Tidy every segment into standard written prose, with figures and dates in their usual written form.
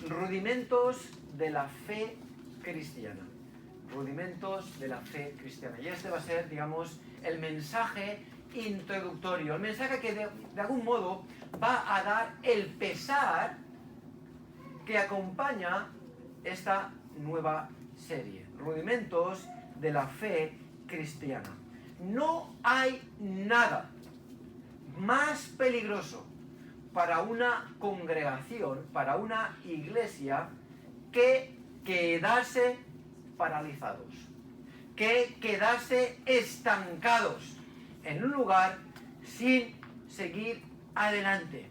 rudimentos de la fe cristiana. Rudimentos de la fe cristiana. Y este va a ser, digamos, el mensaje introductorio. El mensaje que de algún modo va a dar el pesar que acompaña esta nueva serie. Rudimentos de la fe cristiana. No hay nada más peligroso para una congregación, para una iglesia, que quedarse paralizados, que quedarse estancados en un lugar sin seguir adelante.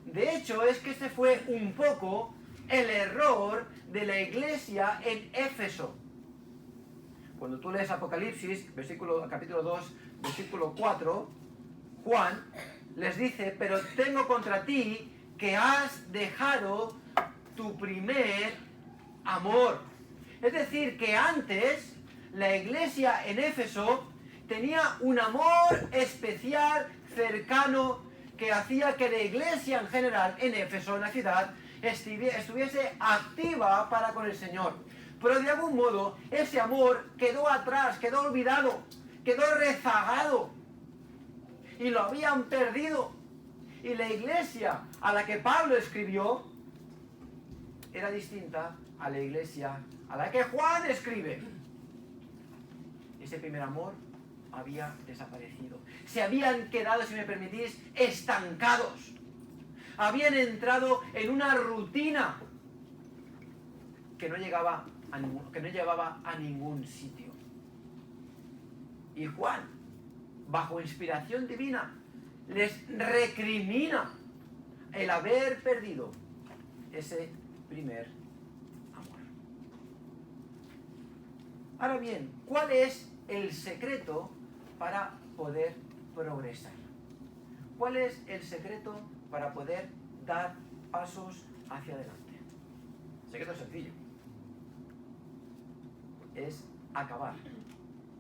De hecho, es que este fue un poco el error de la iglesia en Éfeso. Cuando tú lees Apocalipsis, capítulo 2, versículo 4, Juan les dice: pero tengo contra ti que has dejado tu primer amor. Es decir, que antes la iglesia en Éfeso tenía un amor especial, cercano, que hacía que la iglesia en general en Éfeso, en la ciudad, estuviese activa para con el Señor. Pero de algún modo ese amor quedó atrás, quedó olvidado, quedó rezagado y lo habían perdido. Y la iglesia a la que Pablo escribió era distinta a la iglesia a la que Juan escribe. Ese primer amor había desaparecido. Se habían quedado, si me permitís, estancados. Habían entrado en una rutina que no llevaba a ningún sitio. Y Juan, bajo inspiración divina, les recrimina el haber perdido ese primer amor. Ahora bien, ¿cuál es el secreto para poder progresar? ¿Cuál es el secreto para poder dar pasos hacia adelante? El secreto es sencillo. Es acabar.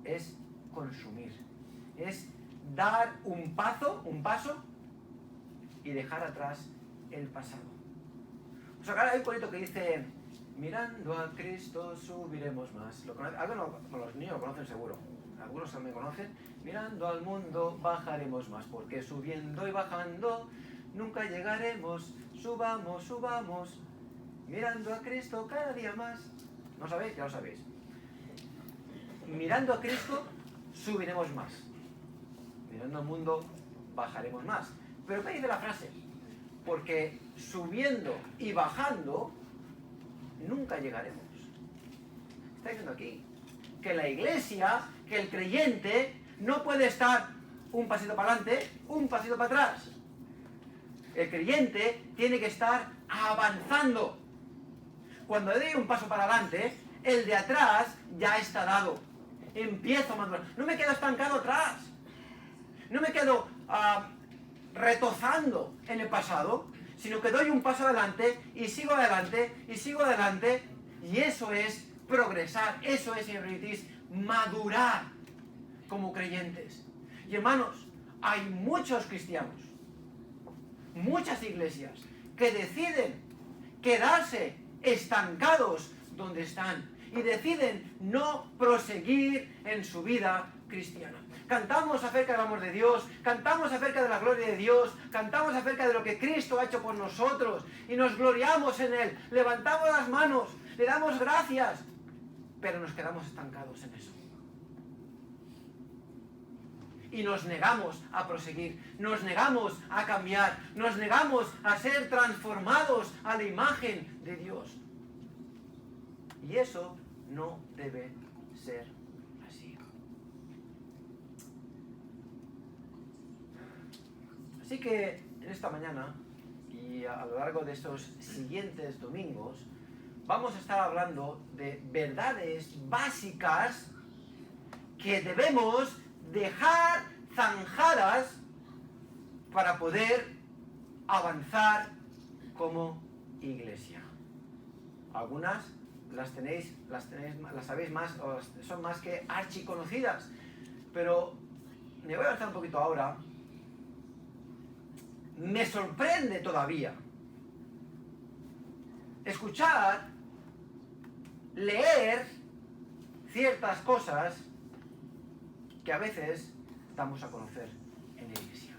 Es consumir. Es dar un paso y dejar atrás el pasado. O sea, hay un corito que dice: mirando a Cristo subiremos más. Algunos, los niños lo conocen seguro. Algunos también conocen. Mirando al mundo bajaremos más, porque subiendo y bajando nunca llegaremos. Subamos, subamos, mirando a Cristo cada día más. ¿No sabéis? Ya lo sabéis. Mirando a Cristo subiremos más. Mirando al mundo bajaremos más. ¿Pero qué dice la frase? Porque subiendo y bajando nunca llegaremos. Está diciendo aquí que la iglesia, que el creyente no puede estar un pasito para adelante, un pasito para atrás. El creyente tiene que estar avanzando. Cuando doy un paso para adelante, el de atrás ya está dado. Empiezo a madurar. No me quedo estancado atrás. No me quedo retozando en el pasado, sino que doy un paso adelante y sigo adelante y sigo adelante. Y eso es progresar. Eso es, si me permitís, madurar como creyentes. Y hermanos, hay muchos cristianos, muchas iglesias que deciden quedarse estancados donde están y deciden no proseguir en su vida cristiana. Cantamos acerca del amor de Dios, cantamos acerca de la gloria de Dios, cantamos acerca de lo que Cristo ha hecho por nosotros y nos gloriamos en Él, levantamos las manos, le damos gracias, pero nos quedamos estancados en eso. Y nos negamos a proseguir, nos negamos a cambiar, nos negamos a ser transformados a la imagen de Dios. Y eso no debe ser así. Así que en esta mañana y a lo largo de estos siguientes domingos vamos a estar hablando de verdades básicas que debemos dejar zanjadas para poder avanzar como iglesia. Algunas las sabéis más, o son más que archiconocidas, pero me voy a avanzar un poquito ahora. Me sorprende todavía escuchar, leer ciertas cosas que a veces damos a conocer en la iglesia.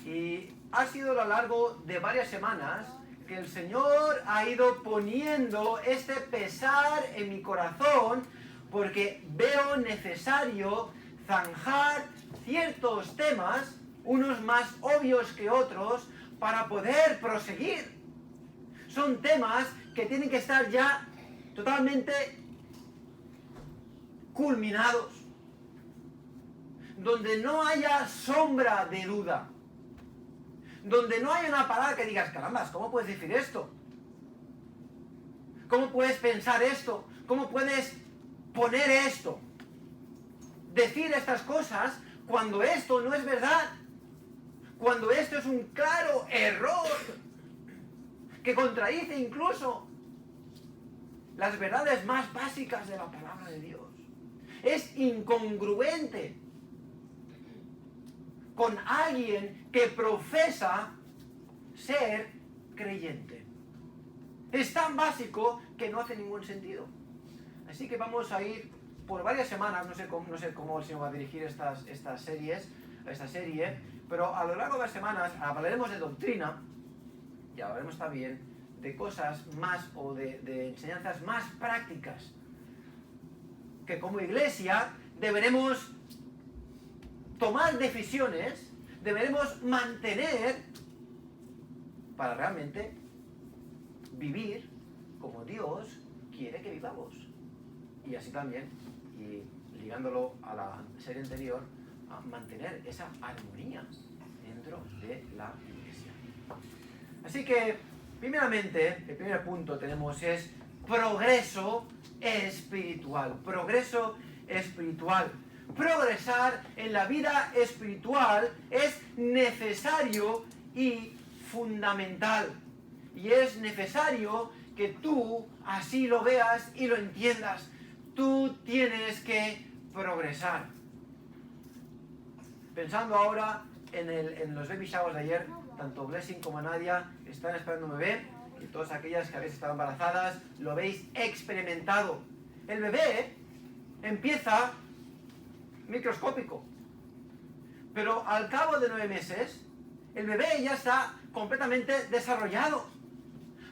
Y ha sido a lo largo de varias semanas que el Señor ha ido poniendo este pesar en mi corazón porque veo necesario zanjar ciertos temas, unos más obvios que otros, para poder proseguir. Son temas que tienen que estar ya totalmente culminados, donde no haya sombra de duda, donde no haya una palabra que digas, carambas, ¿cómo puedes decir esto? ¿Cómo puedes pensar esto? ¿Cómo puedes poner esto? Decir estas cosas cuando esto no es verdad, cuando esto es un claro error que contradice incluso las verdades más básicas de la palabra de Dios. Es incongruente con alguien que profesa ser creyente. Es tan básico que no hace ningún sentido. Así que vamos a ir por varias semanas, no sé cómo el Señor va a dirigir esta serie, pero a lo largo de las semanas hablaremos de doctrina y hablaremos también de cosas más o de enseñanzas más prácticas que como iglesia deberemos tomar decisiones, deberemos mantener para realmente vivir como Dios quiere que vivamos. Y así también, y ligándolo a la serie anterior, a mantener esa armonía dentro de la iglesia. Así que, primeramente, el primer punto tenemos es progreso espiritual. Progreso espiritual. Progresar en la vida espiritual es necesario y fundamental. Y es necesario que tú así lo veas y lo entiendas. Tú tienes que progresar. Pensando ahora en los baby showers de ayer, tanto Blessing como Nadia están esperando un bebé, y todas aquellas que habéis estado embarazadas lo habéis experimentado. El bebé empieza microscópico, pero al cabo de 9 meses, el bebé ya está completamente desarrollado.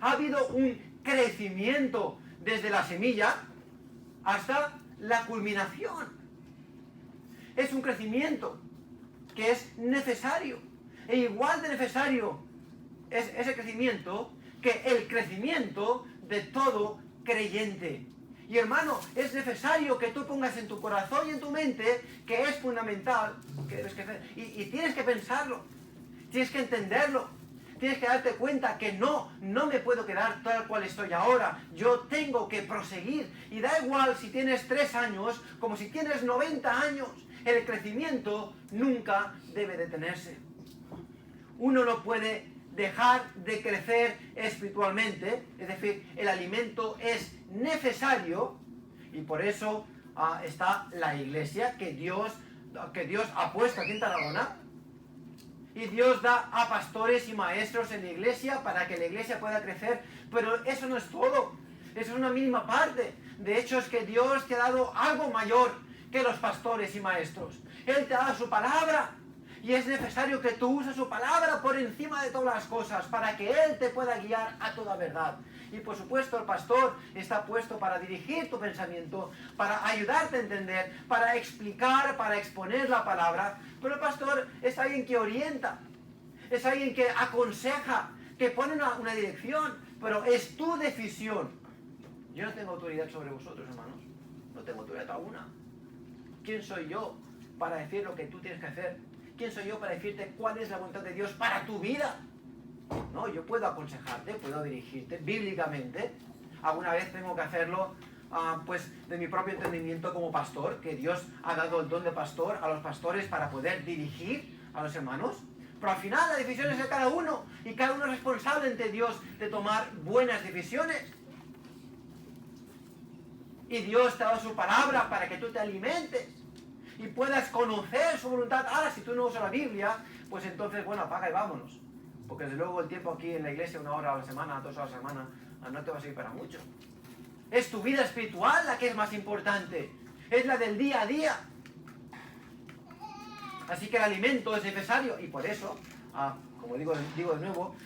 Ha habido un crecimiento desde la semilla hasta la culminación. Es un crecimiento que es necesario. E igual de necesario es ese crecimiento que el crecimiento de todo creyente. Y hermano, es necesario que tú pongas en tu corazón y en tu mente que es fundamental que debes crecer. Y tienes que pensarlo, tienes que entenderlo. Tienes que darte cuenta que no me puedo quedar tal cual estoy ahora. Yo tengo que proseguir. Y da igual si tienes 3 años como si tienes 90 años. El crecimiento nunca debe detenerse. Uno no puede dejar de crecer espiritualmente. Es decir, el alimento es necesario. Y por eso está la iglesia que Dios ha puesto aquí en Tarragona. Y Dios da a pastores y maestros en la iglesia para que la iglesia pueda crecer. Pero eso no es todo. Eso es una mínima parte. De hecho, es que Dios te ha dado algo mayor que los pastores y maestros. Él te ha dado su palabra. Y es necesario que tú uses su palabra por encima de todas las cosas para que Él te pueda guiar a toda verdad. Y por supuesto el pastor está puesto para dirigir tu pensamiento, para ayudarte a entender, para explicar, para exponer la palabra. Pero el pastor es alguien que orienta, es alguien que aconseja, que pone una dirección, pero es tu decisión. Yo no tengo autoridad sobre vosotros, hermanos. No tengo autoridad alguna. ¿Quién soy yo para decir lo que tú tienes que hacer? ¿Quién soy yo para decirte cuál es la voluntad de Dios para tu vida? No, yo puedo aconsejarte, puedo dirigirte bíblicamente. Alguna vez tengo que hacerlo pues de mi propio entendimiento como pastor, que Dios ha dado el don de pastor a los pastores para poder dirigir a los hermanos. Pero al final la decisión es de cada uno y cada uno es responsable ante Dios de tomar buenas decisiones. Y Dios te ha dado su palabra para que tú te alimentes y puedas conocer su voluntad. Ahora, si tú no usas la Biblia, pues entonces, bueno, apaga y vámonos. Porque desde luego el tiempo aquí en la iglesia, 1 hora a la semana, 2 horas a la semana, no te va a servir para mucho. Es tu vida espiritual la que es más importante. Es la del día a día. Así que el alimento es necesario y por eso, como digo de nuevo,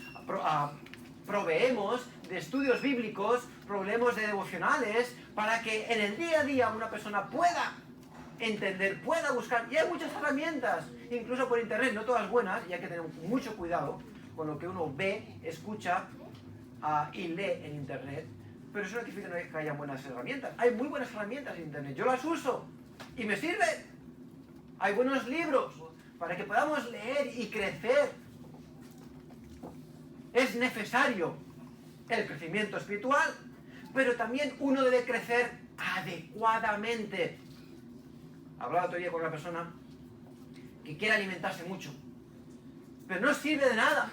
proveemos de estudios bíblicos, proveemos de devocionales, para que en el día a día una persona pueda entender, pueda buscar. Y hay muchas herramientas, incluso por internet, no todas buenas, y hay que tener mucho cuidado con lo que uno ve, escucha y lee en internet. Pero eso no significa que haya buenas herramientas. Hay muy buenas herramientas en internet. Yo las uso y me sirven. Hay buenos libros para que podamos leer y crecer. Es necesario el crecimiento espiritual, pero también uno debe crecer adecuadamente. Hablaba otro día con una persona que quiere alimentarse mucho, pero no sirve de nada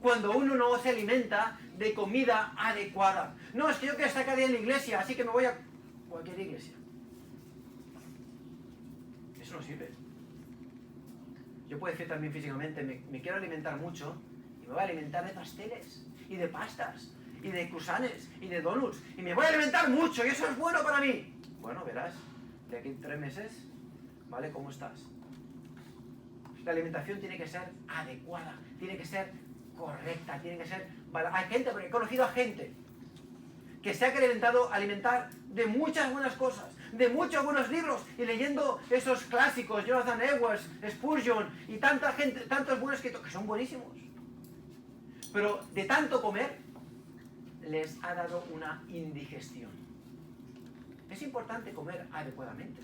cuando uno no se alimenta de comida adecuada. No, es que yo quiero estar cada día en la iglesia, así que me voy a cualquier iglesia. Eso no sirve. Yo puedo decir también físicamente, me quiero alimentar mucho y me voy a alimentar de pasteles y de pastas y de croissants y de donuts y me voy a alimentar mucho y eso es bueno para mí. Bueno, verás, de aquí 3 meses, ¿vale? ¿Cómo estás? La alimentación tiene que ser adecuada, tiene que ser correcta, tiene que ser... Hay gente, porque he conocido a gente que se ha querido alimentar de muchas buenas cosas, de muchos buenos libros, y leyendo esos clásicos, Jonathan Edwards, Spurgeon, y tanta gente, tantos buenos que son buenísimos. Pero de tanto comer, les ha dado una indigestión. Es importante comer adecuadamente.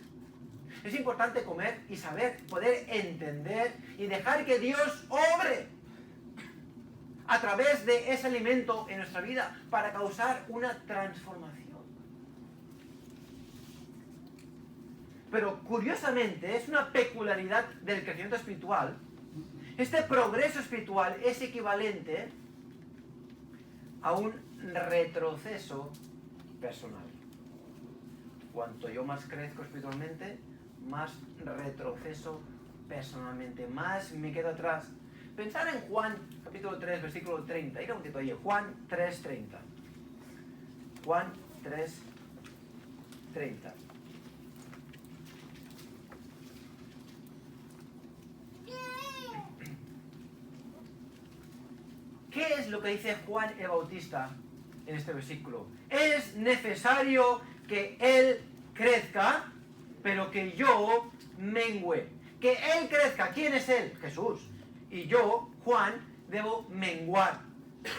Es importante comer y saber, poder entender y dejar que Dios obre a través de ese alimento en nuestra vida para causar una transformación. Pero curiosamente es una peculiaridad del crecimiento espiritual. Este progreso espiritual es equivalente a un retroceso personal. Cuanto yo más crezco espiritualmente, más retroceso personalmente, más me quedo atrás. Pensar en Juan, capítulo 3, versículo 30. Ir un poquito ahí, Juan 3, 30. Juan 3, 30. ¿Qué es lo que dice Juan el Bautista en este versículo? Es necesario que Él crezca, pero que yo mengüe. Que Él crezca. ¿Quién es Él? Jesús. Y yo, Juan, debo menguar.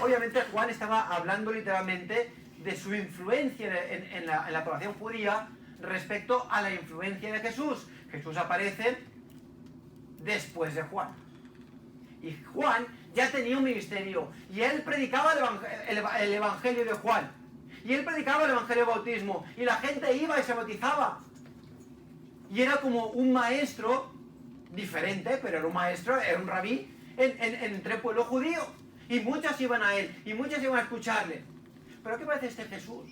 Obviamente Juan estaba hablando literalmente de su influencia en la población judía respecto a la influencia de Jesús. Jesús aparece después de Juan. Y Juan ya tenía un ministerio. Y él predicaba el evangelio de Juan. Y él predicaba el evangelio del bautismo. Y la gente iba y se bautizaba. Y era como un maestro diferente, pero era un maestro, era un rabí entre el pueblo judío. Y muchas iban a él. Y muchas iban a escucharle. Pero ¿qué parece este Jesús?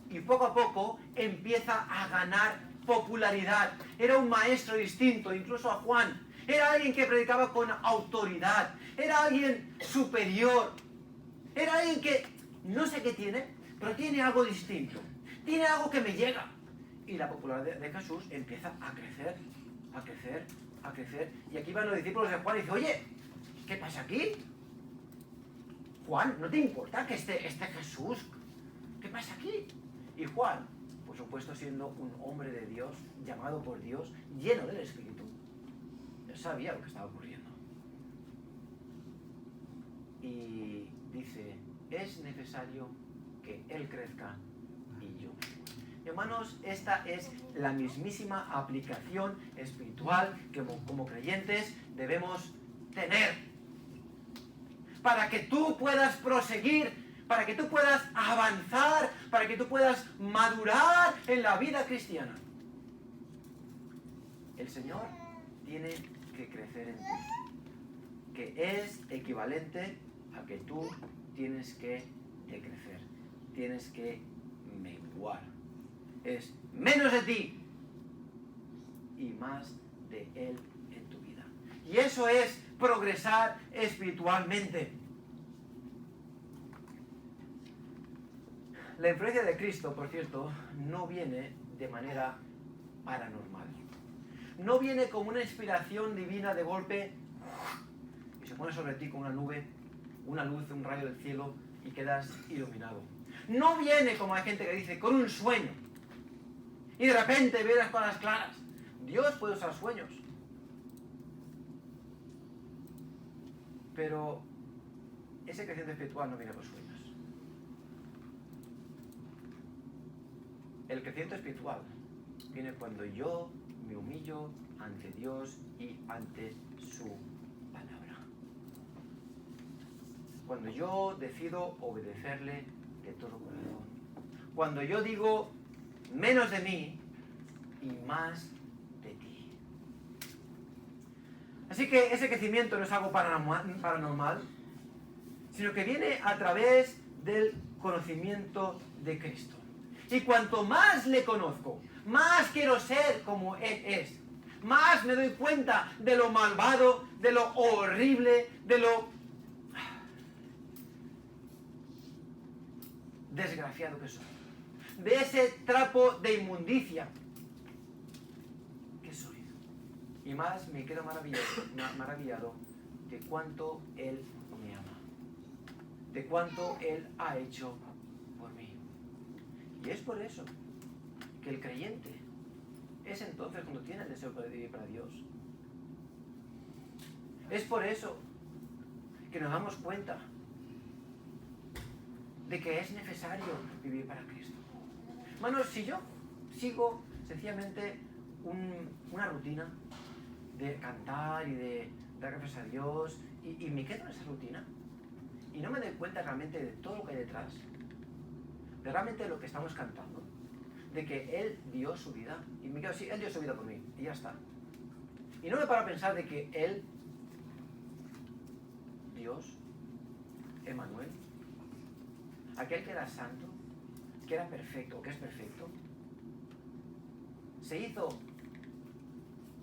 Y poco a poco empieza a ganar popularidad. Era un maestro distinto, incluso a Juan. Era alguien que predicaba con autoridad. Era alguien superior. Era alguien que no sé qué tiene, pero tiene algo distinto. Tiene algo que me llega. Y la popularidad de Jesús empieza a crecer, a crecer, a crecer. Y aquí van los discípulos de Juan y dicen, oye, ¿qué pasa aquí? Juan, ¿no te importa que esté Jesús? ¿Qué pasa aquí? Y Juan, por supuesto siendo un hombre de Dios, llamado por Dios, lleno del Espíritu, él sabía lo que estaba ocurriendo. Y dice, es necesario que Él crezca y yo. Hermanos, esta es la mismísima aplicación espiritual que como creyentes debemos tener. Para que tú puedas proseguir, para que tú puedas avanzar, para que tú puedas madurar en la vida cristiana. El Señor tiene que crecer en ti, que es equivalente a que tú tienes que decrecer, tienes que menguar. Es menos de ti y más de Él en tu vida. Y eso es progresar espiritualmente. La influencia de Cristo, por cierto, no viene de manera paranormal. No viene como una inspiración divina de golpe y se pone sobre ti con una nube, una luz, un rayo del cielo y quedas iluminado. No viene como hay gente que dice, con un sueño. Y de repente ve las cosas claras. Dios puede usar sueños. Pero ese crecimiento espiritual no viene por sueños. El crecimiento espiritual viene cuando yo me humillo ante Dios y ante su palabra. Cuando yo decido obedecerle de todo corazón. Cuando yo digo menos de mí y más de ti. Así que ese crecimiento no es algo paranormal, sino que viene a través del conocimiento de Cristo. Y cuanto más le conozco, más quiero ser como Él es. Más me doy cuenta de lo malvado, de lo horrible, de lo desgraciado que soy. De ese trapo de inmundicia que soy. Y más me quedo maravillado de cuánto Él me ama. De cuánto Él ha hecho por mí. Y es por eso que el creyente es entonces cuando tiene el deseo de vivir para Dios. Es por eso que nos damos cuenta de que es necesario vivir para Cristo. Hermanos, si yo sigo sencillamente una rutina de cantar y de dar gracias a Dios y me quedo en esa rutina y no me doy cuenta realmente de todo lo que hay detrás, de realmente lo que estamos cantando, de que Él dio su vida, y me quedo así, Él dio su vida por mí, y ya está. Y no me paro a pensar de que Él, Dios, Emmanuel, aquel que era santo, que era perfecto, que es perfecto, se hizo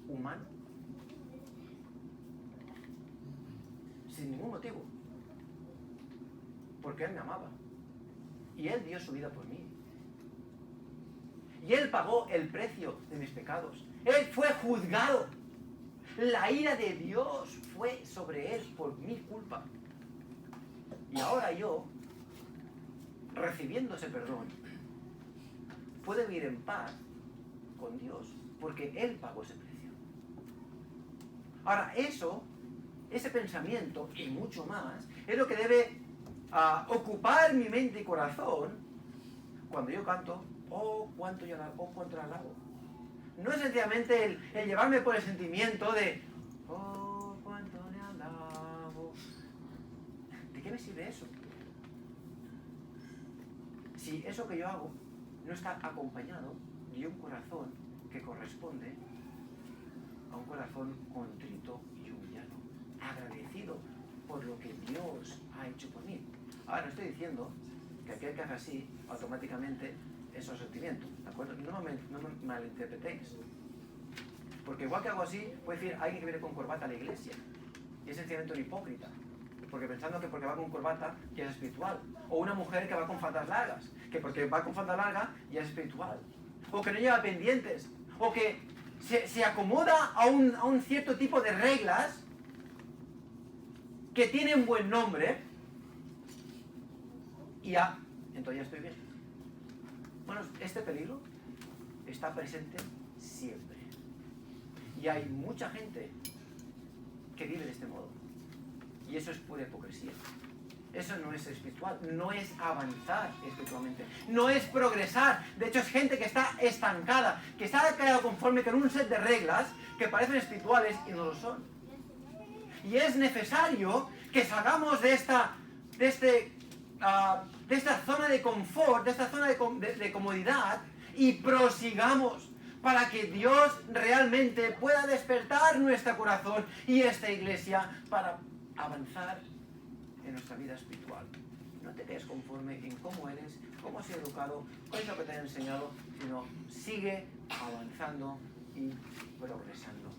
humano sin ningún motivo, porque Él me amaba. Y Él dio su vida por mí. Y Él pagó el precio de mis pecados. Él fue juzgado. La ira de Dios fue sobre Él por mi culpa. Y ahora yo, recibiendo ese perdón, puedo vivir en paz con Dios, porque Él pagó ese precio. Ahora, ese pensamiento y mucho más, es lo que debe ocupar mi mente y corazón cuando yo canto, oh, cuánto le alabo. No es sencillamente el llevarme por el sentimiento de, oh, cuánto le alabo. ¿De qué me sirve eso? Si eso que yo hago no está acompañado de un corazón que corresponde a un corazón contrito y humillado, agradecido por lo que Dios ha hecho por mí. Ahora, no estoy diciendo que aquel que haga así, automáticamente es un sentimiento, ¿de acuerdo? No me malinterpretéis. Porque igual que hago así, puede decir alguien que viene con corbata a la iglesia y es sencillamente un hipócrita. Porque pensando que porque va con corbata ya es espiritual. O una mujer que va con faldas largas, que porque va con falda larga ya es espiritual. O que no lleva pendientes. O que se acomoda a un cierto tipo de reglas que tienen buen nombre. Y ya, entonces ya estoy bien. Bueno, este peligro está presente siempre. Y hay mucha gente que vive de este modo. Y eso es pura hipocresía. Eso no es espiritual, no es avanzar espiritualmente, no es progresar. De hecho, es gente que está estancada, que se ha quedado conforme con un set de reglas que parecen espirituales y no lo son. Y es necesario que salgamos de esta zona de confort, de esta zona de comodidad y prosigamos para que Dios realmente pueda despertar nuestro corazón y esta iglesia para avanzar en nuestra vida espiritual. No te quedes conforme en cómo eres, cómo has sido educado, cuál es lo que te han enseñado, sino sigue avanzando y progresando.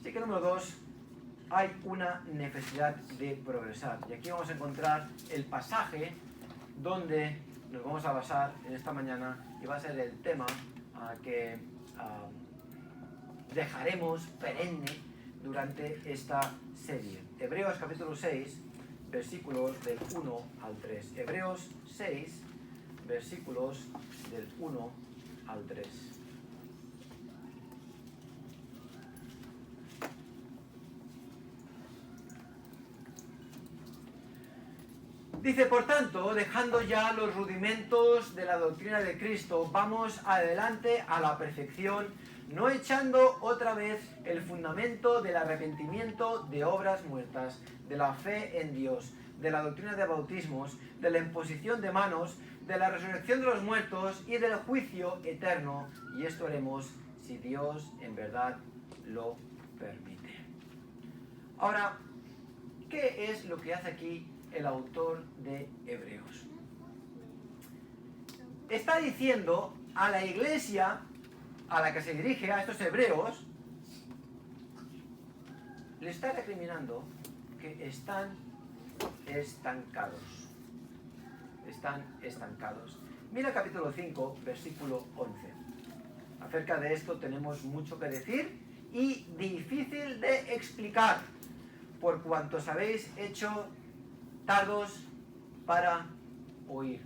Así que número 2, hay una necesidad de progresar. Y aquí vamos a encontrar el pasaje donde nos vamos a basar en esta mañana y va a ser el tema que dejaremos perenne durante esta serie. Hebreos capítulo 6, versículos del 1 al 3. Hebreos 6, versículos del 1 al 3. Dice, por tanto, dejando ya los rudimentos de la doctrina de Cristo, vamos adelante a la perfección, no echando otra vez el fundamento del arrepentimiento de obras muertas, de la fe en Dios, de la doctrina de bautismos, de la imposición de manos, de la resurrección de los muertos y del juicio eterno. Y esto haremos si Dios en verdad lo permite. Ahora, ¿qué es lo que hace aquí el autor de Hebreos? Está diciendo a la iglesia a la que se dirige, a estos hebreos, le está recriminando que están estancados. Están estancados. Mira capítulo 5, versículo 11. Acerca de esto tenemos mucho que decir y difícil de explicar, por cuantos habéis hecho tardos para oír.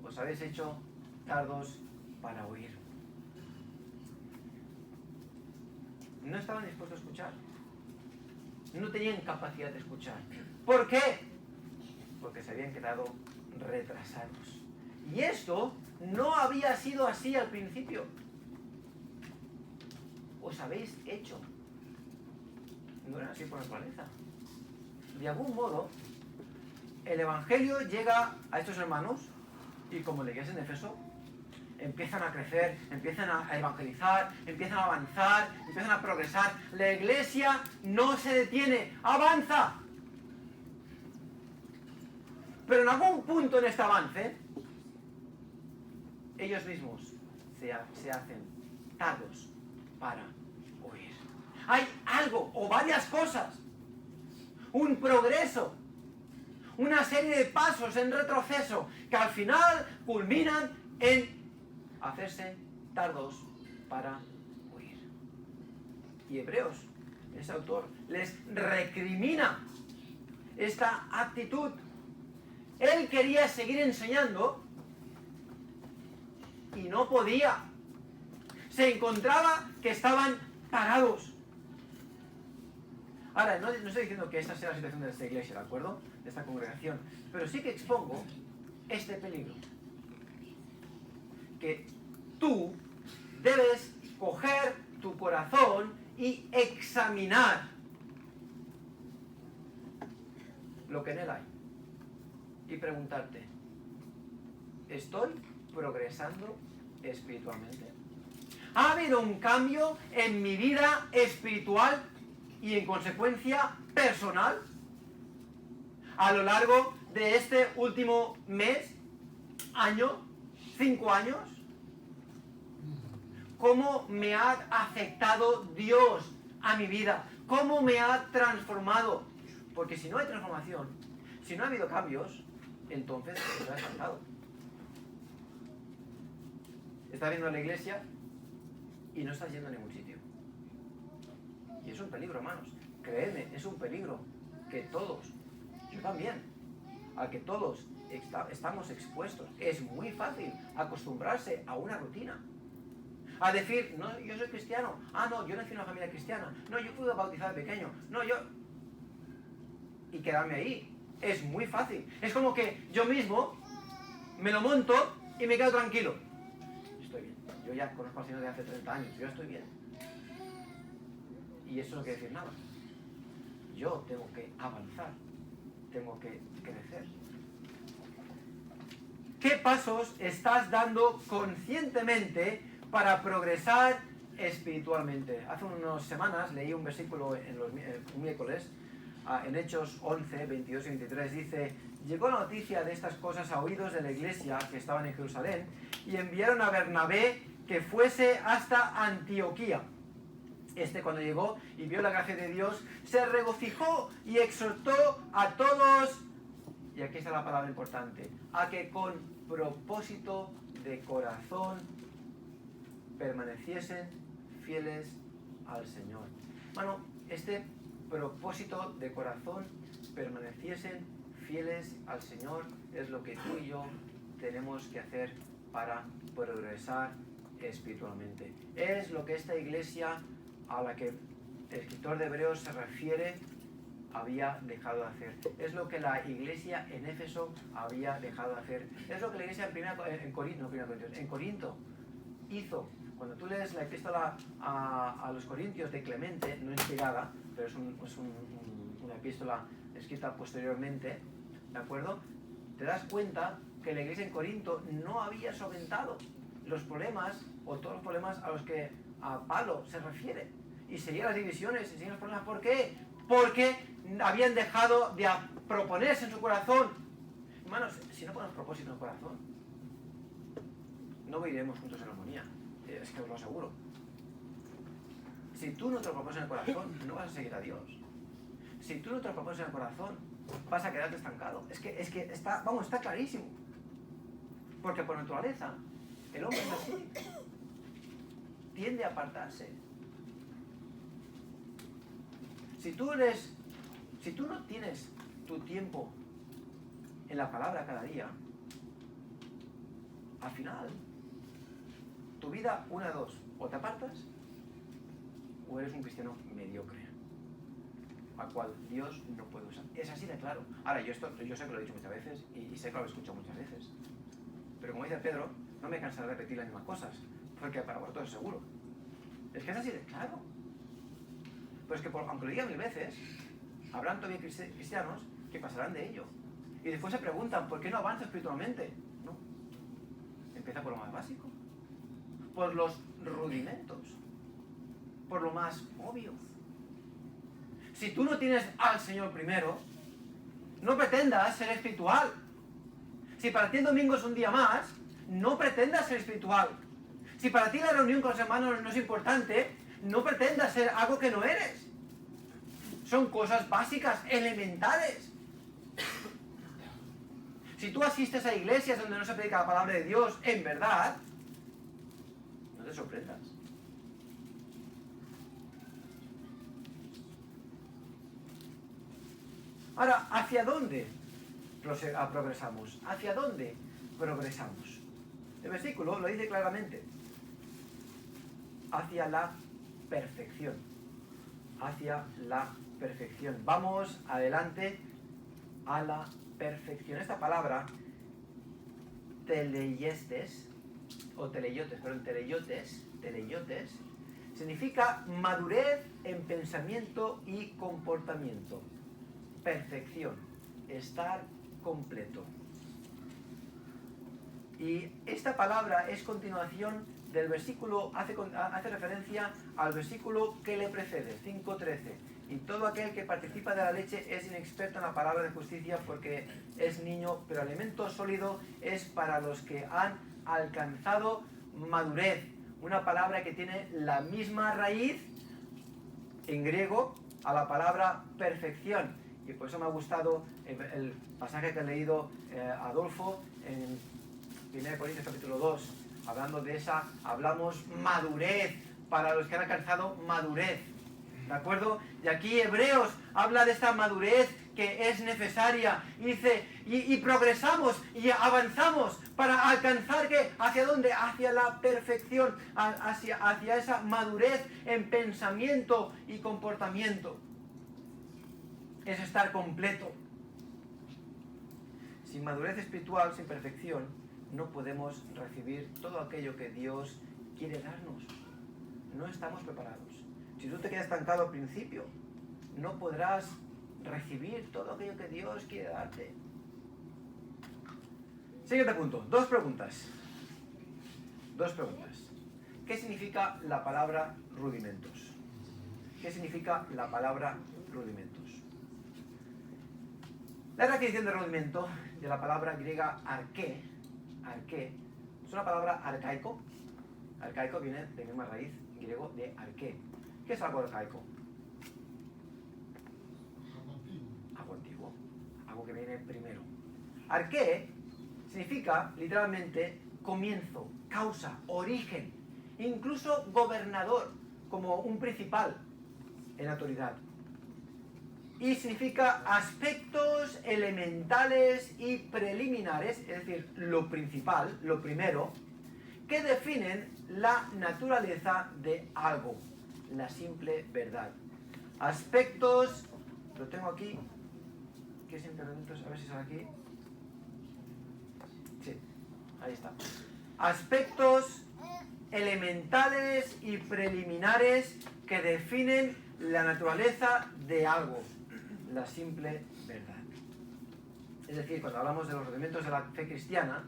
Os habéis hecho tardos para oír. No estaban dispuestos a escuchar. No tenían capacidad de escuchar. ¿Por qué? Porque se habían quedado retrasados. Y esto no había sido así al principio. Os habéis hecho. No era así por naturaleza. De algún modo, el Evangelio llega a estos hermanos y como leías en Éfeso, empiezan a crecer, empiezan a evangelizar, empiezan a avanzar, empiezan a progresar. La iglesia no se detiene, avanza. Pero en algún punto en este avance, ellos mismos se hacen tardos para oír. Hay algo o varias cosas, un progreso, una serie de pasos en retroceso que al final culminan en hacerse tardos para oír. Y Hebreos, ese autor, les recrimina esta actitud. Él quería seguir enseñando y no podía. Se encontraba que estaban parados. Ahora, no estoy diciendo que esta sea la situación de esta iglesia, ¿de acuerdo? De esta congregación. Pero sí que expongo este peligro. Que tú debes coger tu corazón y examinar lo que en él hay. Y preguntarte, ¿estoy progresando espiritualmente? ¿Ha habido un cambio en mi vida espiritual y en consecuencia personal a lo largo de este último mes, año, 5 años? ¿Cómo me ha afectado Dios a mi vida? ¿Cómo me ha transformado? Porque si no hay transformación, si no ha habido cambios, entonces está estancado. Estás viendo la iglesia y no estás yendo a ningún sitio. Y es un peligro, hermanos. Creedme, es un peligro que todos, yo también, a que todos estamos expuestos. Es muy fácil acostumbrarse a una rutina. A decir, no, yo soy cristiano. Ah, no, yo nací en una familia cristiana. No, yo fui bautizado de pequeño. No, yo... Y quedarme ahí. Es muy fácil. Es como que yo mismo me lo monto y me quedo tranquilo. Estoy bien. Yo ya conozco al Señor de hace 30 años. Yo estoy bien. Y eso no quiere decir nada. Yo tengo que avanzar. Tengo que crecer. ¿Qué pasos estás dando conscientemente para progresar espiritualmente? Hace unas semanas leí un versículo un miércoles, en Hechos 11, 22 y 23, dice: llegó la noticia de estas cosas a oídos de la iglesia que estaban en Jerusalén y enviaron a Bernabé que fuese hasta Antioquía. Cuando llegó y vio la gracia de Dios, se regocijó y exhortó a todos, y aquí está la palabra importante, a que con propósito de corazón permaneciesen fieles al Señor. Bueno, este propósito de corazón permaneciesen fieles al Señor es lo que tú y yo tenemos que hacer para progresar espiritualmente. Es lo que esta iglesia a la que el escritor de Hebreos se refiere había dejado de hacer. Es lo que la iglesia en Éfeso había dejado de hacer. Es lo que la iglesia en Corinto hizo. Cuando tú lees la epístola a los Corintios de Clemente, no inspirada, pero es una epístola escrita posteriormente, ¿de acuerdo? Te das cuenta que la iglesia en Corinto no había solventado los problemas, o todos los problemas a los que a Pablo se refiere. Y seguía las divisiones, y seguía los problemas. ¿Por qué? Porque habían dejado de proponerse en su corazón. Hermanos, si no ponemos propósito en el corazón, no viviremos juntos en armonía. Es que os lo aseguro. Si tú no te lo propones en el corazón, no vas a seguir a Dios. Si tú no te lo propones en el corazón, vas a quedarte estancado. Es que está clarísimo. Porque por naturaleza, el hombre es así. Tiende a apartarse. Si tú no tienes tu tiempo en la palabra cada día, al final, tu vida, una de dos, o te apartas, o eres un cristiano mediocre, al cual Dios no puede usar. Es así de claro. Ahora, yo sé que lo he dicho muchas veces, y sé que lo he escuchado muchas veces, pero como dice Pedro, no me cansaré de repetir las mismas cosas, porque para vosotros es seguro. Es que es así de claro. Pues que aunque lo diga 1000 veces, habrán todavía cristianos que pasarán de ello. Y después se preguntan, ¿por qué no avanza espiritualmente? No. Empieza por lo más básico. Por los rudimentos. Por lo más obvio. Si tú no tienes al Señor primero, no pretendas ser espiritual. Si para ti el domingo es un día más, no pretendas ser espiritual. Si para ti la reunión con los hermanos no es importante, no pretendas ser algo que no eres. Son cosas básicas, elementales. Si tú asistes a iglesias donde no se predica la palabra de Dios en verdad, no te sorprendas. Ahora, ¿hacia dónde progresamos? ¿Hacia dónde progresamos? El versículo lo dice claramente. Hacia la perfección. Hacia la perfección. Vamos adelante a la perfección. Esta palabra, teleiotes, significa madurez en pensamiento y comportamiento. Perfección, estar completo. Y esta palabra es continuación del versículo, hace referencia al versículo que le precede, 5:13. Y todo aquel que participa de la leche es inexperto en la palabra de justicia porque es niño, pero alimento sólido es para los que han alcanzado madurez. Una palabra que tiene la misma raíz en griego a la palabra perfección. Y por eso me ha gustado el pasaje que ha leído Adolfo en 1 Corintios capítulo 2. Hablando de esa, hablamos madurez, para los que han alcanzado madurez. ¿De acuerdo? Y aquí Hebreos habla de esta madurez que es necesaria. Y dice, y progresamos y avanzamos para alcanzar ¿qué? ¿Hacia dónde? Hacia la perfección, hacia esa madurez en pensamiento y comportamiento. Es estar completo. Sin madurez espiritual, sin perfección, no podemos recibir todo aquello que Dios quiere darnos. No estamos preparados. Si tú te quedas estancado al principio, no podrás recibir todo aquello que Dios quiere darte. Siguiente punto. Dos preguntas. ¿Qué significa la palabra rudimentos? ¿Qué significa la palabra rudimentos? La definición de rudimento de la palabra griega arqué, es una palabra arcaico. Arcaico viene de la misma raíz griego de arqué. ¿Qué es algo arcaico? Algo antiguo. Algo que viene primero. Arqué significa literalmente comienzo, causa, origen, incluso gobernador, como un principal en autoridad. Y significa aspectos elementales y preliminares, es decir, lo principal, lo primero, que definen la naturaleza de algo, la simple verdad. Aspectos, lo tengo aquí, ¿qué es elementos? A ver si sale aquí. Sí, ahí está. Aspectos elementales y preliminares que definen la naturaleza de algo, la simple verdad. Es decir, cuando hablamos de los rudimentos de la fe cristiana,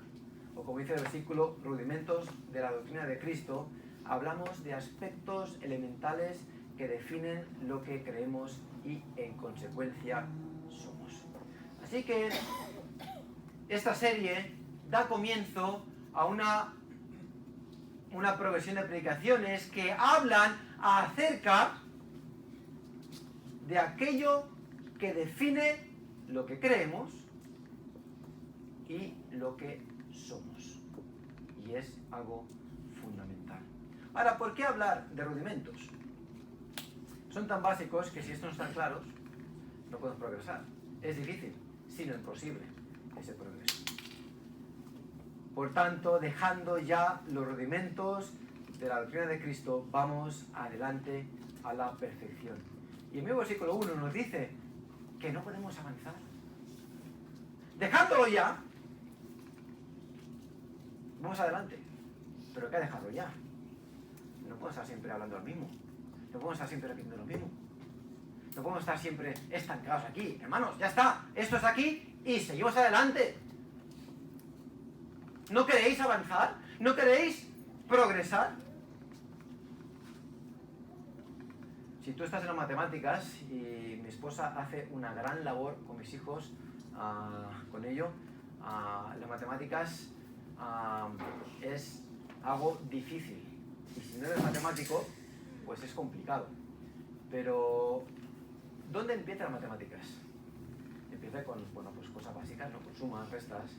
o como dice el versículo, rudimentos de la doctrina de Cristo, hablamos de aspectos elementales que definen lo que creemos y en consecuencia somos. Así que esta serie da comienzo a una progresión de predicaciones que hablan acerca de aquello que define lo que creemos y lo que somos. Y es algo fundamental. Ahora, ¿por qué hablar de rudimentos? Son tan básicos que si estos no están claros, no podemos progresar. Es difícil, sino imposible, ese progreso. Por tanto, dejando ya los rudimentos de la doctrina de Cristo, vamos adelante a la perfección. Y el mismo versículo 1 nos dice que no podemos avanzar. Dejándolo ya, vamos adelante. Pero ¿qué dejarlo ya? No podemos estar siempre hablando lo mismo. No podemos estar siempre repitiendo lo mismo. No podemos estar siempre estancados aquí. Hermanos, ya está. Esto es aquí y seguimos adelante. ¿No queréis avanzar? ¿No queréis progresar? Si tú estás en las matemáticas y mi esposa hace una gran labor con mis hijos, con ello, las matemáticas es algo difícil. Y si no eres matemático, pues es complicado. Pero, ¿dónde empiezan las matemáticas? Empieza con, bueno, pues cosas básicas, ¿no? Con sumas, restas,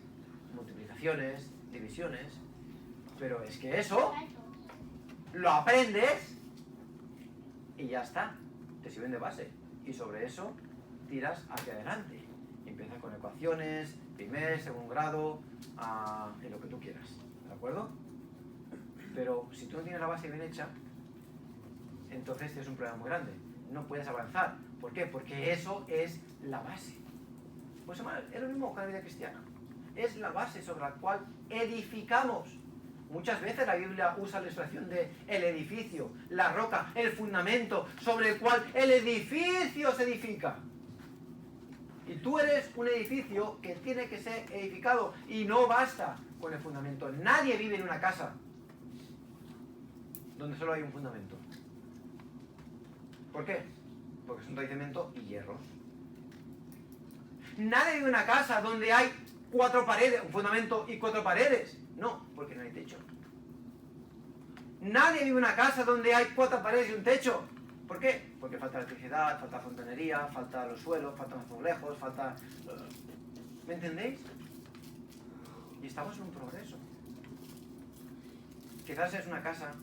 multiplicaciones, divisiones. Pero es que eso lo aprendes y ya está. Te sirven de base. Y sobre eso tiras hacia adelante. Empiezas con ecuaciones, primer, segundo grado, en lo que tú quieras. ¿De acuerdo? Pero si tú no tienes la base bien hecha, entonces tienes un problema muy grande. No puedes avanzar. ¿Por qué? Porque eso es la base. Pues es lo mismo con la vida cristiana. Es la base sobre la cual edificamos. Muchas veces la Biblia usa la expresión de el edificio, la roca, el fundamento sobre el cual el edificio se edifica. Y tú eres un edificio que tiene que ser edificado y no basta con el fundamento. Nadie vive en una casa donde solo hay un fundamento. ¿Por qué? Porque son de cemento y hierros. Nadie vive en una casa donde hay 4 paredes, un fundamento y 4 paredes. No, porque no hay techo. Nadie vive en una casa donde hay 4 paredes y un techo. ¿Por qué? Porque falta electricidad, falta fontanería, falta los suelos, faltan azulejos, falta... ¿Me entendéis? Y estamos en un progreso. Quizás es una casa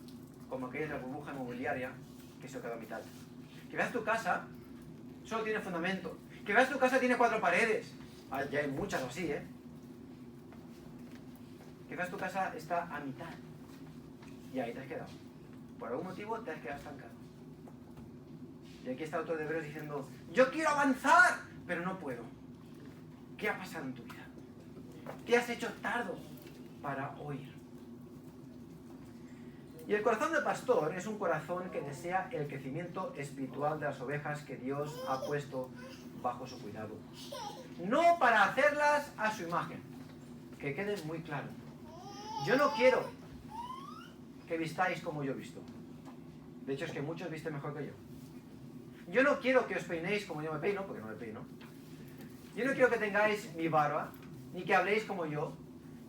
como aquella de la burbuja inmobiliaria que se quedó a mitad. Quizás tu casa solo tiene fundamento. Quizás tu casa tiene 4 paredes. Ya hay muchas así, ¿eh? Quizás tu casa está a mitad. Y ahí te has quedado. Por algún motivo te has quedado estancado. Y aquí está otro de Hebreos diciendo, yo quiero avanzar, pero no puedo. ¿Qué ha pasado en tu vida? ¿Qué has hecho tarde para oír? Y el corazón del pastor es un corazón que desea el crecimiento espiritual de las ovejas que Dios ha puesto bajo su cuidado. No para hacerlas a su imagen. Que quede muy claro. Yo no quiero que vistáis como yo he visto. De hecho, es que muchos visten mejor que yo. Yo no quiero que os peinéis como yo me peino, porque no me peino. Yo no quiero que tengáis mi barba, ni que habléis como yo,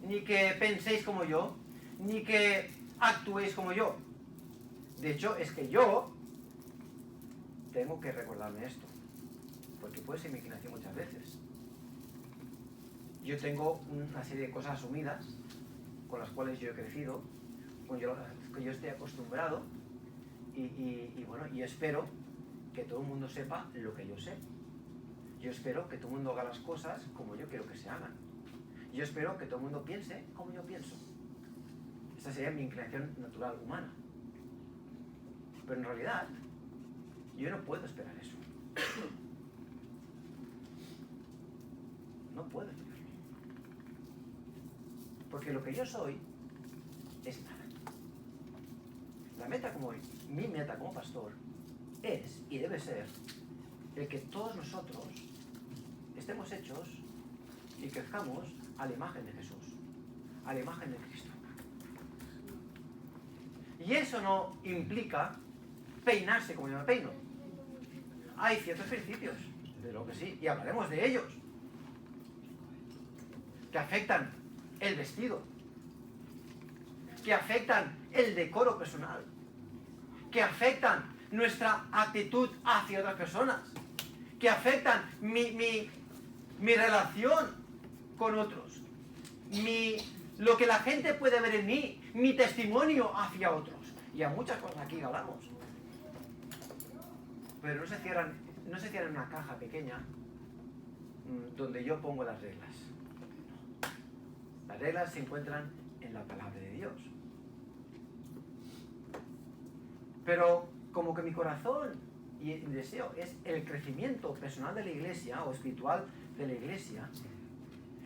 ni que penséis como yo, ni que actuéis como yo. De hecho, es que yo tengo que recordarme esto, porque puede ser mi inclinación muchas veces. Yo tengo una serie de cosas asumidas con las cuales yo he crecido, con las que yo estoy acostumbrado, y bueno, yo espero que todo el mundo sepa lo que yo sé. Yo espero que todo el mundo haga las cosas como yo quiero que se hagan. Yo espero que todo el mundo piense como yo pienso. Esa sería mi inclinación natural humana. Pero en realidad, yo no puedo esperar eso. No puedo esperarlo. Porque lo que yo soy es nada. Mi meta como pastor es y debe ser el que todos nosotros estemos hechos y crezcamos a la imagen de Jesús, a la imagen de Cristo. Y eso no implica peinarse como yo me peino. Hay ciertos principios, de lo que sí, y hablaremos de ellos, que afectan el vestido, que afectan el decoro personal, que afectan nuestra actitud hacia otras personas, que afectan mi relación con otros, lo que la gente puede ver en mí, mi testimonio hacia otros. Y a muchas cosas aquí hablamos. Pero no se cierran en una caja pequeña donde yo pongo las reglas. Las reglas se encuentran en la palabra de Dios. Pero como que mi corazón y mi deseo es el crecimiento personal de la iglesia o espiritual de la iglesia,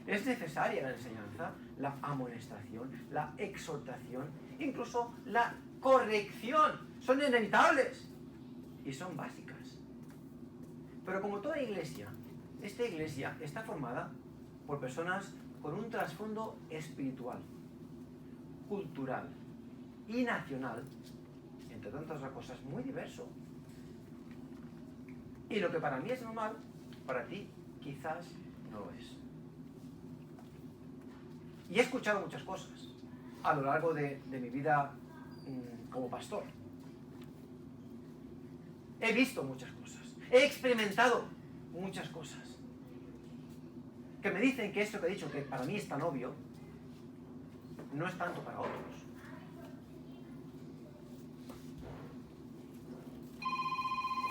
es necesaria la enseñanza, la amonestación, la exhortación, incluso la corrección. Son inevitables y son básicas. Pero como toda iglesia, esta iglesia está formada por personas con un trasfondo espiritual, cultural y nacional, entre tantas otras cosas, muy diverso. Y lo que para mí es normal, para ti quizás no lo es. Y he escuchado muchas cosas a lo largo de mi vida como pastor. He visto muchas cosas. He experimentado muchas cosas. Que me dicen que esto que he dicho, que para mí es tan obvio, no es tanto para otros.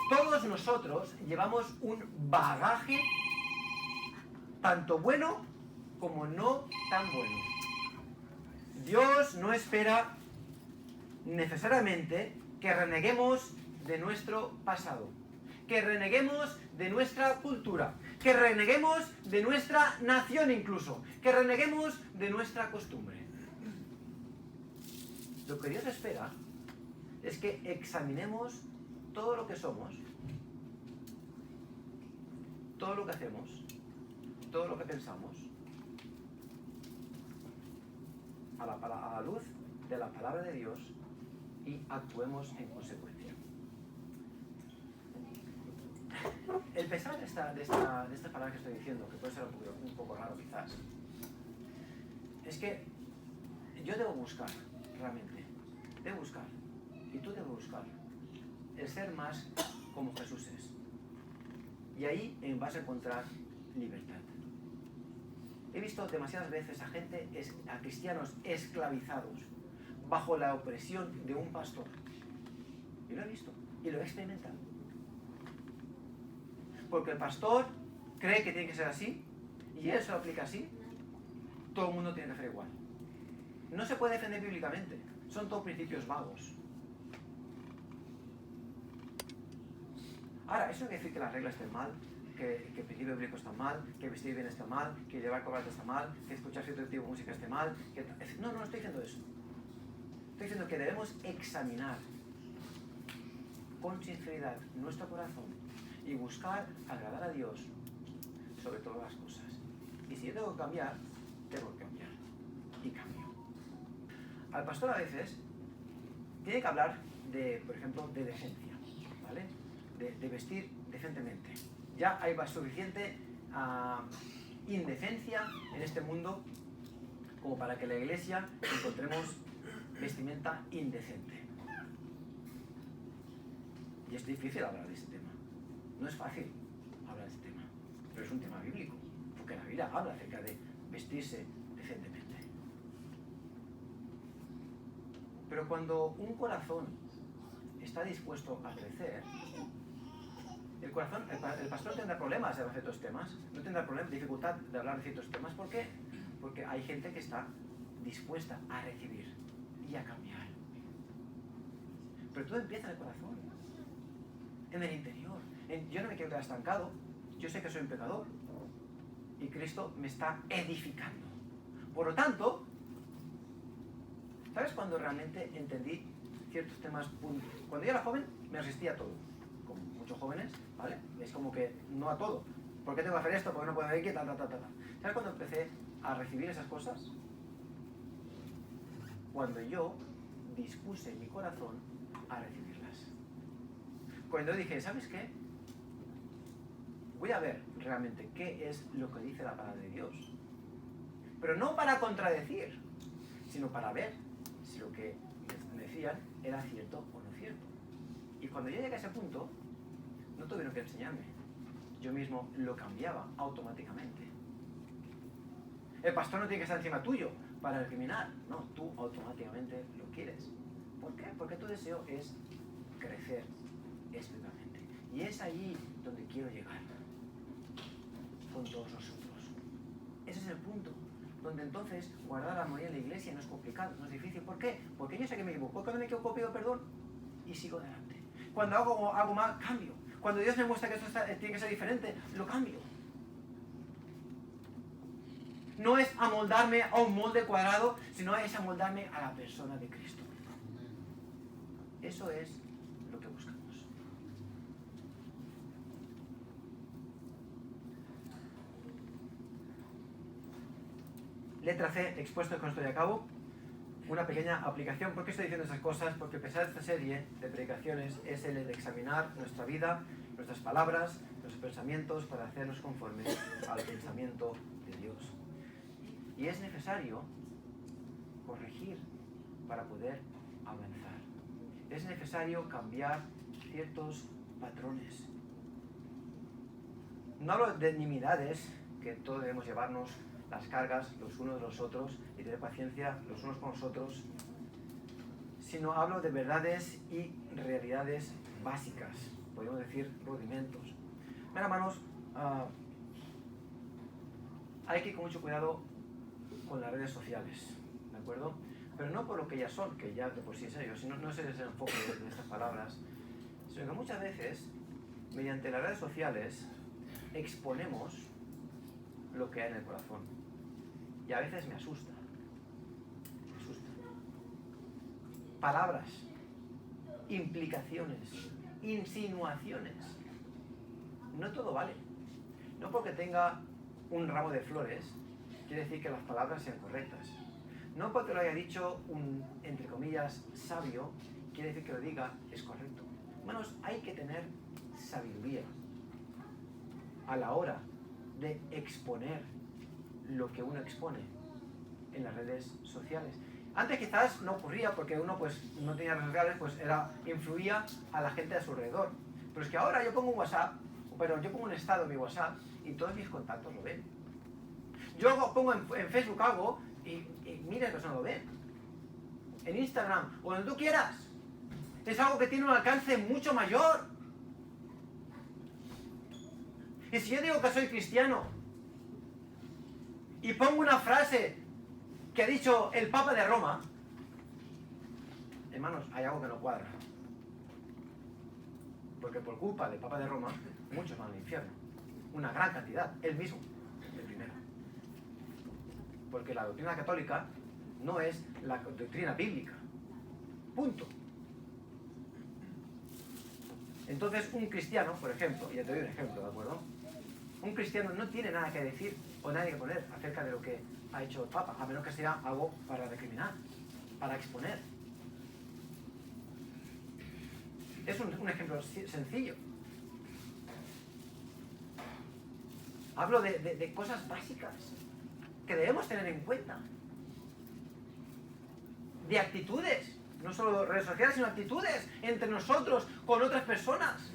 Todos nosotros llevamos un bagaje tanto bueno como no tan bueno. Dios no espera necesariamente que reneguemos de nuestro pasado, que reneguemos de nuestra cultura, que reneguemos de nuestra nación incluso, que reneguemos de nuestra costumbre. Lo que Dios espera es que examinemos todo lo que somos, todo lo que hacemos, todo lo que pensamos, a la luz de la palabra de Dios y actuemos en consecuencia. El pesar de esta palabra que estoy diciendo, que puede ser un poco raro quizás, es que yo debo buscar, realmente, y tú debes buscar, el ser más como Jesús es. Y ahí vas a encontrar libertad. He visto demasiadas veces a cristianos esclavizados bajo la opresión de un pastor. Y lo he visto, y lo he experimentado. Porque el pastor cree que tiene que ser así, y él se lo aplica así, todo el mundo tiene que hacer igual. No se puede defender bíblicamente, son todos principios vagos. Ahora, eso no quiere decir que las reglas estén mal, que el principio bíblico está mal, que vestir bien está mal, que llevar corbata está mal, que escuchar cierto tipo de música esté mal. No estoy diciendo eso. Estoy diciendo que debemos examinar con sinceridad nuestro corazón y buscar agradar a Dios sobre todas las cosas. Y si yo tengo que cambiar, tengo que cambiar. Y cambio. Al pastor a veces tiene que hablar por ejemplo, de decencia, ¿vale? De vestir decentemente. Ya hay suficiente indecencia en este mundo como para que la iglesia encontremos vestimenta indecente. Y es difícil hablar de este tema. No es fácil hablar de este tema, pero es un tema bíblico, porque la Biblia habla acerca de vestirse decentemente. Pero cuando un corazón está dispuesto a crecer, el pastor tendrá problemas de hablar de ciertos temas, no tendrá dificultad de hablar de ciertos temas. ¿Por qué? Porque hay gente que está dispuesta a recibir y a cambiar. Pero todo empieza en el corazón, en el interior. Yo no me quiero quedar estancado, yo sé que soy un pecador y Cristo me está edificando. Por lo tanto, ¿sabes cuando realmente entendí ciertos temas? Cuando yo era joven me resistía a todo, como muchos jóvenes, ¿vale? Es como que no a todo. ¿Por qué tengo que hacer esto? ¿Por qué no puedo hacer aquí? ¿Sabes cuando empecé a recibir esas cosas? Cuando yo dispuse mi corazón a recibirlas. Cuando dije, ¿sabes qué? Voy a ver realmente qué es lo que dice la palabra de Dios. Pero no para contradecir, sino para ver si lo que me decían era cierto o no cierto. Y cuando yo llegué a ese punto, no tuvieron que enseñarme. Yo mismo lo cambiaba automáticamente. El pastor no tiene que estar encima tuyo para recriminar. No, tú automáticamente lo quieres. ¿Por qué? Porque tu deseo es crecer espiritualmente. Y es allí donde quiero llegar con todos nosotros. Ese es el punto. Donde entonces guardar la armonía en la iglesia no es complicado, no es difícil. ¿Por qué? Porque yo sé que me equivoco. Cuando me equivoco pido perdón y sigo adelante. Cuando hago mal, cambio. Cuando Dios me muestra que esto tiene que ser diferente, lo cambio. No es amoldarme a un molde cuadrado, sino es amoldarme a la persona de Cristo. Eso es lo que buscamos. Letra C, expuesto con esto de a cabo. Una pequeña aplicación. ¿Por qué estoy diciendo esas cosas? Porque pensar esta serie de predicaciones es el de examinar nuestra vida, nuestras palabras, nuestros pensamientos para hacernos conformes al pensamiento de Dios. Y es necesario corregir para poder avanzar. Es necesario cambiar ciertos patrones. No hablo de nimiedades, que todos debemos llevarnos las cargas los unos de los otros y tener paciencia los unos con los otros, sino hablo de verdades y realidades básicas, podemos decir rudimentos. Ven, hermanos, hay que ir con mucho cuidado con las redes sociales, ¿de acuerdo? Pero no por lo que ellas son, que ya de por sí es ello, sino no ese es el enfoque de estas palabras, sino que muchas veces, mediante las redes sociales, exponemos lo que hay en el corazón. Y a veces me asusta. Me asusta. Palabras, implicaciones, insinuaciones. No todo vale. No porque tenga un ramo de flores, quiere decir que las palabras sean correctas. No porque lo haya dicho un, entre comillas, sabio, quiere decir que lo diga es correcto. Hermanos, hay que tener sabiduría a la hora de exponer lo que uno expone en las redes sociales. Antes quizás no ocurría porque uno pues no tenía redes sociales, pues influía a la gente a su alrededor. Pero es que ahora yo pongo un WhatsApp, yo pongo un estado en mi WhatsApp y todos mis contactos lo ven. Yo pongo en Facebook algo y mira que eso no lo ven. En Instagram o donde tú quieras. Es algo que tiene un alcance mucho mayor. Y si yo digo que soy cristiano y pongo una frase que ha dicho el Papa de Roma, hermanos, hay algo que no cuadra. Porque por culpa del Papa de Roma, muchos van al infierno. Una gran cantidad, él mismo, el primero. Porque la doctrina católica no es la doctrina bíblica. Punto. Entonces, un cristiano, por ejemplo, ya te doy un ejemplo, ¿de acuerdo? Un cristiano no tiene nada que decir o nada que poner acerca de lo que ha hecho el Papa, a menos que sea algo para recriminar, para exponer. Es un ejemplo sencillo. Hablo de cosas básicas que debemos tener en cuenta. De actitudes No solo redes sociales, sino actitudes entre nosotros, con otras personas.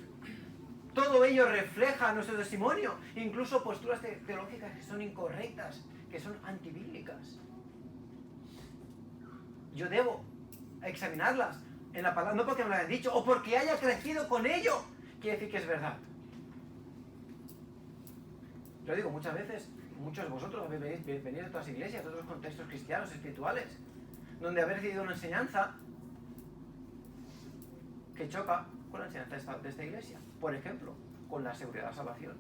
Todo ello refleja nuestro testimonio. Incluso posturas teológicas que son incorrectas, que son antibíblicas. Yo debo examinarlas en la palabra, no porque me lo hayan dicho, o porque haya crecido con ello. Quiere decir que es verdad. Lo digo muchas veces, muchos de vosotros venís de otras iglesias, de otros contextos cristianos, espirituales, donde habéis recibido una enseñanza que choca con la enseñanza de esta iglesia. Por ejemplo, con la seguridad de la salvación.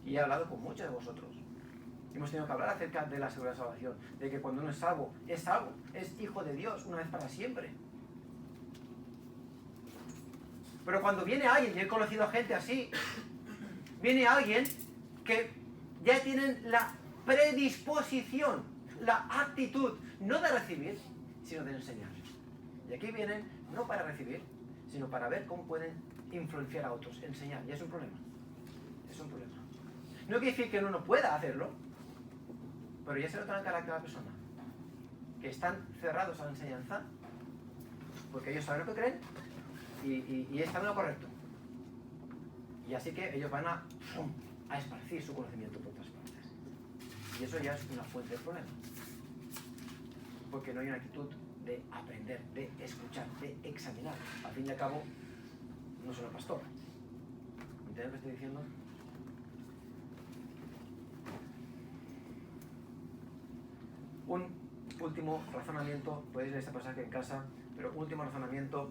Y he hablado con muchos de vosotros. Hemos tenido que hablar acerca de la seguridad de la salvación, de que cuando uno es salvo, es hijo de Dios, una vez para siempre. Pero cuando viene alguien, y he conocido a gente así, viene alguien que ya tienen la predisposición, la actitud, no de recibir, sino de enseñar. Y aquí vienen no para recibir, sino para ver cómo pueden influenciar a otros, enseñar. Y es un problema. Es un problema. No quiere decir que uno no pueda hacerlo, pero ya se nota en el carácter de la persona. Que están cerrados a la enseñanza, porque ellos saben lo que creen y están en lo correcto. Y así que ellos van a esparcir su conocimiento por otras partes. Y eso ya es una fuente de problema. Porque no hay una actitud de aprender, de escuchar, de examinar. Al fin y al cabo, no soy un pastor. ¿Entiendes lo que estoy diciendo? Un último razonamiento, podéis leer este pasaje en casa, pero último razonamiento,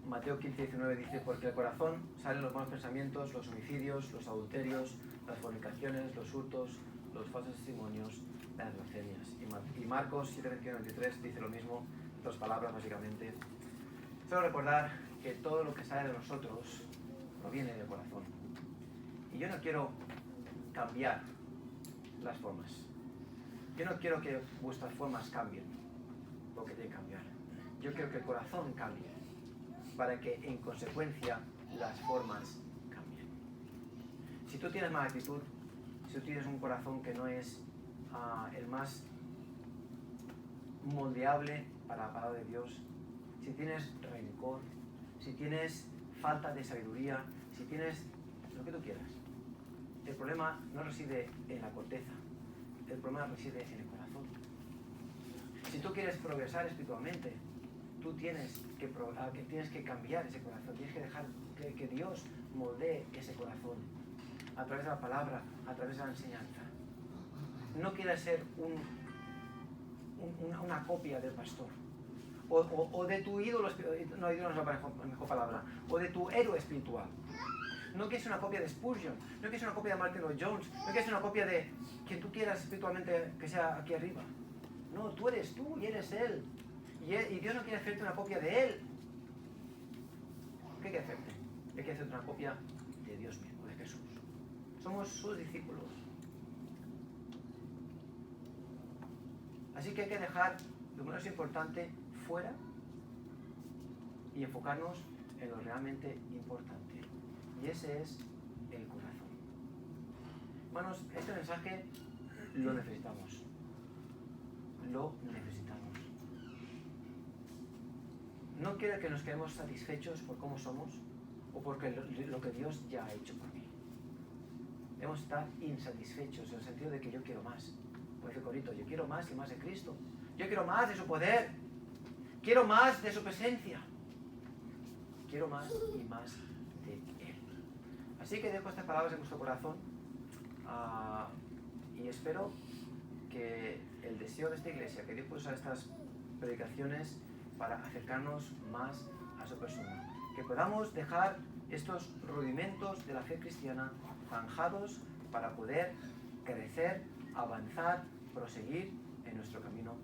Mateo 15:19 dice: porque del corazón salen los malos pensamientos, los homicidios, los adulterios, las fornicaciones, los hurtos, los falsos testimonios, las blasfemias. Y Marcos 7:21-23 dice lo mismo, dos palabras básicamente. Solo recordar que todo lo que sale de nosotros proviene del corazón. Y yo no quiero cambiar las formas. Yo no quiero que vuestras formas cambien, lo que tienen que cambiar. Yo quiero que el corazón cambie, para que en consecuencia las formas cambien. Si tú tienes mala actitud, si tú tienes un corazón que no es el más moldeable para la palabra de Dios, si tienes rencor, si tienes falta de sabiduría, si tienes lo que tú quieras, el problema no reside en la corteza, el problema reside en el corazón. Si tú quieres progresar espiritualmente, tú tienes que cambiar ese corazón, tienes que dejar que Dios moldee ese corazón a través de la palabra, a través de la enseñanza. No quieras ser una copia del pastor o de tu ídolo espiritual, no, ídolo no es la mejor palabra, o de tu héroe espiritual. No quieres una copia de Spurgeon, no quieres una copia de Martin Lloyd Jones, no quieres una copia de quien tú quieras espiritualmente que sea aquí arriba. No, tú eres tú y eres Él. Y Dios no quiere hacerte una copia de Él. ¿Qué quiere hacerte? Él quiere hacerte una copia de Dios mismo, de Jesús. Somos sus discípulos. Así que hay que dejar lo menos importante fuera y enfocarnos en lo realmente importante. Y ese es el corazón. Hermanos, este mensaje lo necesitamos. Lo necesitamos. No quiero que nos quedemos satisfechos por cómo somos o por lo que Dios ya ha hecho por mí. Debemos estar insatisfechos en el sentido de que yo quiero más. Por ese corito, yo quiero más y más de Cristo. Yo quiero más de su poder. Quiero más de su presencia. Quiero más y más de Él. Así que dejo estas palabras en vuestro corazón y espero que el deseo de esta iglesia, que Dios pueda usar estas predicaciones para acercarnos más a su persona. Que podamos dejar estos rudimentos de la fe cristiana zanjados para poder crecer, avanzar, proseguir en nuestro camino